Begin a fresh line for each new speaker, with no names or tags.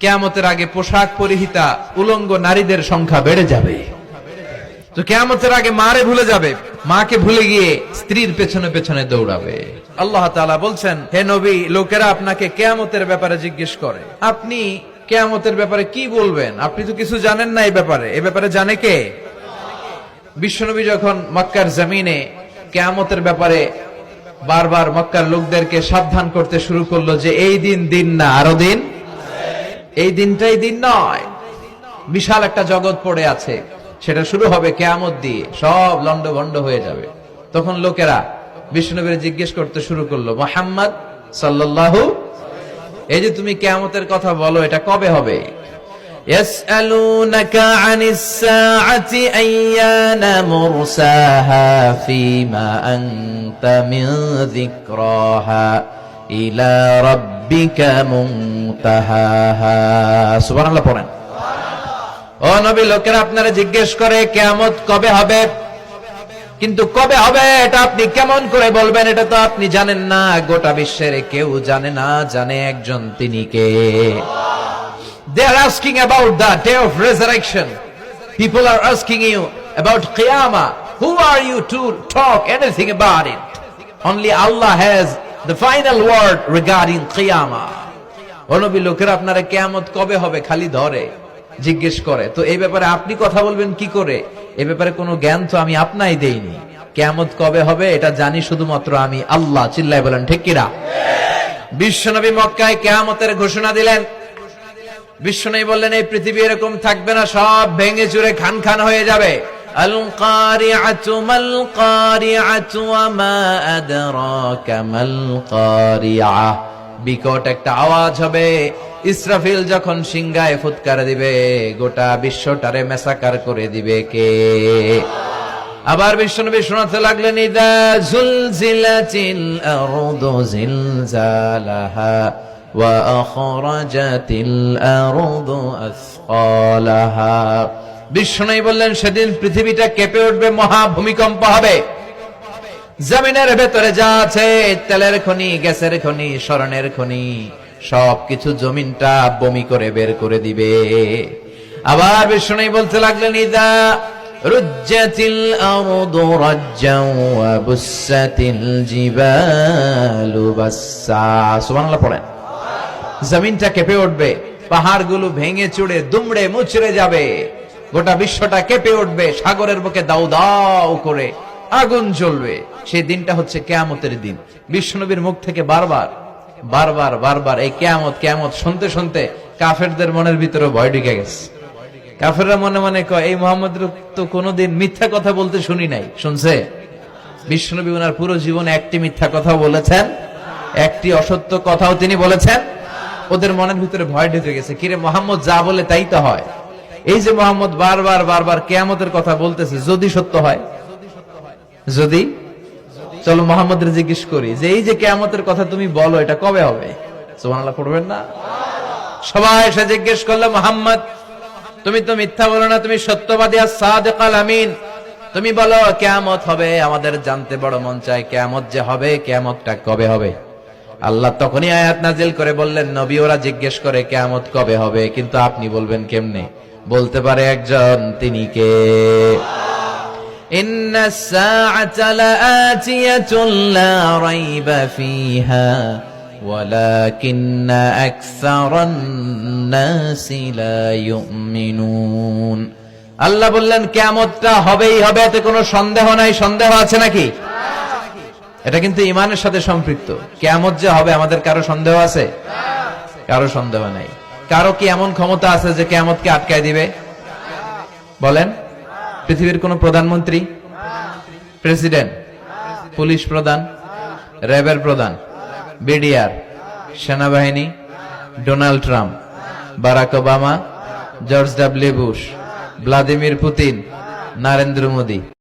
কিয়ামতের আগে পোশাক পরিহিতা উলঙ্গ নারীদের সংখ্যা বেড়ে যাবে। তো কিয়ামতের আগে মারে ভুলে যাবে, মাকে ভুলে গিয়ে স্ত্রীর পেছনে পেছনে দৌড়াবে। আল্লাহ তাআলা বলছেন, হে নবী, লোকেরা আপনাকে কিয়ামতের ব্যাপারে জিজ্ঞেস করে, আপনি কিয়ামতের ব্যাপারে কি বলবেন? আপনি তো কিছু জানেন না এই ব্যাপারে। এই ব্যাপারে জানে কে? বিশ্বনবী যখন মক্কার জমিনে কিয়ামতের ব্যাপারে বারবার মক্কার লোকদেরকে সাবধান করতে শুরু করলো যে এই দিন দিন না, আরো দিন, এই দিনটাই দিন নয়, বিশাল একটা জগৎ পড়ে আছে, সেটা শুরু হবে কিয়ামত দিয়ে, সব লন্ডভন্ড হয়ে যাবে। তখন লোকেরা বিশ্বনবীর জিজ্ঞেস করতে শুরু করলো, মুহাম্মদ সাল্লাল্লাহু, এই যে তুমি কিয়ামতের কথা বলো, এটা কবে হবে? ইয়াসআলুনাকা আনিস সাআতি আইয়ানা মুরসাহা ফীমা আনতা মিন যিকরাহা ইলা রাব্বিকা মুনতাহাহা। সুবহানাল্লাহ পড়েন। ও নবী, লোকেরা আপনারা জিজ্ঞেস করে কিয়ামত কবে হবে, কিন্তু কবে হবে এটা আপনি কেমন করে বলবেন? এটা তো আপনি জানেন না, গোটা বিশ্বের কেউ জানে না, জানে একজন, তিনি কে? They are asking about the day of resurrection. People are asking you about Qiyamah. Who are you to talk anything about it? Only Allah has the final word regarding Qiyamah. ও নবী, লোকেরা আপনারা কিয়ামত কবে হবে খালি ধরে জিজ্ঞেস করে, তো এই ব্যাপারে আপনি কথা বলবেন কি করে? এই ব্যাপারে কোনো জ্ঞান তো আমি আপনাই দেইনি। কিয়ামত কবে হবে এটা জানি শুধুমাত্র আমি আল্লাহ। চিল্লায় বলেন ঠিক কিনা? বিশ্বনবী মক্কায় কিয়ামতের ঘোষণা দিলেন। বিশ্বনবী বললেন, এই পৃথিবী এরকম থাকবে না, সব ভেঙে চুরে খান খান হয়ে যাবে। আল কারিআতু মাল কারিআতু ওয়া মা আদরাকা মাল কারিআহ। বিকট একটা আওয়াজ হবে, ইসরাফিল যখন সিংহায় ফুৎকার দিবে, গোটা বিশ্বটারে মেসাকার করে দিবে কে? আবার বিশ্বনবী শোনাতে লাগলেন, ইদা জুলজিলাতিল আরদু জিলজালাহা ওয়া আখরাজাতিল আরদু আসকালাহা। বিশ্বনবী বললেন, সেদিন পৃথিবীটা কেঁপে উঠবে, মহা ভূমিকম্প হবে। জমিনের ভেতরে যা আছে, তেলের খনি, গ্যাসের খনি, স্বর্ণের খনি, সবকিছু জমিনটা বমি করে বের করে দিবে। আবার বিষ্ণু বলতে লাগলেন, ইদা রুজ্জাতিল আরদু রাজ্জাও ওয়া বুসাতিল জিবালু বাসসা। সুবহানাল্লাহ পড়েন। জমিনটা কেঁপে উঠবে, পাহাড়গুলো ভেঙে চুরে দুমড়ে মুচড়ে যাবে, গোটা বিশ্বটা কেঁপে উঠবে, সাগরের বুকে দাউ দাউ করে আগুন জ্বলবে। সেই দিনটা হচ্ছে কিয়ামতের দিন। বিশ্বনবীর মুখ থেকে বারবার বারবার বারবার এই কিয়ামত কিয়ামত শুনতে শুনতে কাফেরদের মনের ভিতরে ভয় ঢুকে গেছে। কাফেররা মনে মনে কয়, এই মুহাম্মদের তো কোনোদিন মিথ্যা কথা বলতে শুনি নাই। শুনছে? বিশ্বনবী ওনার পুরো জীবনে একটি মিথ্যা কথা বলেছেন, একটি অসত্য কথাও তিনি বলেছেন। ওদের মনের ভিতরে ভয় ঢুকে গেছে, কিরে মুহাম্মদ যা বলে তাই তো হয়। এই যে মুহাম্মদ বারবার বারবার কিয়ামতের কথা বলতেছে, যদি সত্য হয়, যদি, চলো মুহাম্মদের জিজ্ঞেস করি যে এই যে কিয়ামতের কথা তুমি বলো, এটা কবে হবে? সুবহানাল্লাহ পড়বেন না? সবাই এসে জিজ্ঞেস করলো, মুহাম্মদ তুমি তো মিথ্যা বলো না, তুমি সত্যবাদী as-সাদিক আল-আমিন, তুমি বলো কিয়ামত হবে, আমাদের জানতে বড় মন চায় কিয়ামত যে হবে, কিয়ামতটা কবে হবে? আল্লাহ তখনই আয়াত নাজিল করে বললেন, নবী ওরা জিজ্ঞেস করে কিয়ামত কবে হবে, কিন্তু আপনি বলবেন কেমনে? বলতে পারে একজন, তিনি কে? ইন্নাস সাআতা লাআতিয়াতুন লা রাইবা ফিহা ওয়ালাকিন্না আকসারান নাসি লা ইউমিনুন। আল্লাহ বললেন কিয়ামতটা হবেই হবে, এতে কোনো সন্দেহ নাই। সন্দেহ আছে নাকি? এটা কিন্তু ঈমানের সাথে সম্পৃক্ত। কিয়ামত যে হবে, আমাদের কারো সন্দেহ আছে? কারো সন্দেহ নাই। কারো কি এমন ক্ষমতা আছে যে কিয়ামতকে আটকায় দিবে? বলেন। পৃথিবীর কোন প্রধানমন্ত্রী, প্রেসিডেন্ট, পুলিশ প্রধান, র্যাবের প্রধান, বিডিআর, সেনাবাহিনী, Donald Trump, Barack Obama, George W Bush, Vladimir Putin, Narendra Modi,